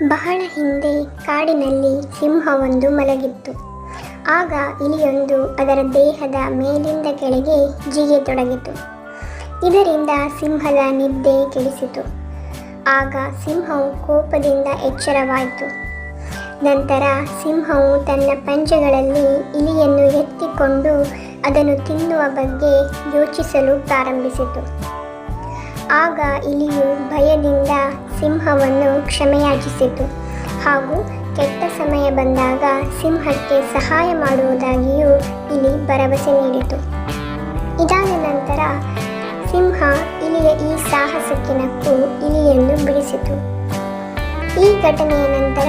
ಬಹಳ ಹಿಂದೆ ಕಾಡಿನಲ್ಲಿ ಸಿಂಹವೊಂದು ಮಲಗಿತ್ತು. ಆಗ ಇಲಿಯೊಂದು ಅದರ ದೇಹದ ಮೇಲಿಂದ ಕೆಳಗೆ ಜಿಗಿಯತೊಡಗಿತು. ಇದರಿಂದ ಸಿಂಹದ ನಿದ್ದೆ ಕೆಡಿಸಿತು. ಆಗ ಸಿಂಹವು ಕೋಪದಿಂದ ಎಚ್ಚರವಾಯಿತು. ನಂತರ ಸಿಂಹವು ತನ್ನ ಪಂಜಗಳಲ್ಲಿ ಇಲಿಯನ್ನು ಎತ್ತಿಕೊಂಡು ಅದನ್ನು ತಿನ್ನುವ ಬಗ್ಗೆ ಯೋಚಿಸಲು ಪ್ರಾರಂಭಿಸಿತು. ಆಗ ಇಲಿಯು ಭಯದಿಂದ ಸಿಂಹವನ್ನು ಕ್ಷಮೆಯಾಚಿಸಿತು ಹಾಗೂ ಕೆಟ್ಟ ಸಮಯ ಬಂದಾಗ ಸಿಂಹಕ್ಕೆ ಸಹಾಯ ಮಾಡುವುದಾಗಿಯೂ ಇಲಿ ಭರವಸೆ ನೀಡಿತು. ಇದಾದ ನಂತರ ಸಿಂಹ ಇಲಿಯ ಈ ಸಾಹಸಕ್ಕೆ ನಕ್ಕು ಇಲಿಯನ್ನು ಬಿಡಿಸಿತು. ಈ ಘಟನೆಯ ನಂತರ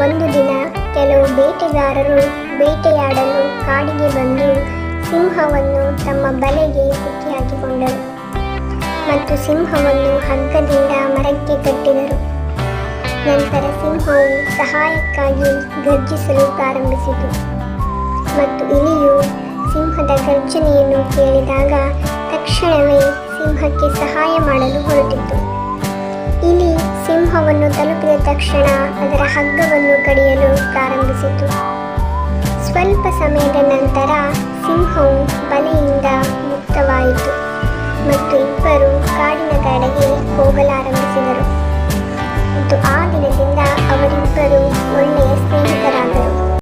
ಒಂದು ದಿನ ಕೆಲವು ಬೇಟೆಗಾರರು ಬೇಟೆಯಾಡಲು ಕಾಡಿಗೆ ಬಂದು ಸಿಂಹವನ್ನು ತಮ್ಮ ಬಲೆಗೆ ಸಿಕ್ಕಿ ಹಾಕಿಕೊಂಡರು ಮತ್ತು ಸಿಂಹವನ್ನು ಹಗ್ಗದಿಂದ ಮರಕ್ಕೆ ಕಟ್ಟಿದರು. ನಂತರ ಸಿಂಹವು ಸಹಾಯಕ್ಕಾಗಿ ಗರ್ಜಿಸಲು ಪ್ರಾರಂಭಿಸಿತು ಮತ್ತು ಇಲಿಯು ಸಿಂಹದ ಗರ್ಜನೆಯನ್ನು ಕೇಳಿದಾಗ ತಕ್ಷಣವೇ ಸಿಂಹಕ್ಕೆ ಸಹಾಯ ಮಾಡಲು ಹೊರಟಿತು. ಇಲಿ ಸಿಂಹವನ್ನು ತಲುಪಿದ ತಕ್ಷಣ ಅದರ ಹಗ್ಗವನ್ನು ಕಡಿಯಲು ಪ್ರಾರಂಭಿಸಿತು. ಸ್ವಲ್ಪ ಸಮಯದ ನಂತರ ಸಿಂಹವು ಬಲೆಯಿಂದ ಮುಕ್ತವಾಯಿತು.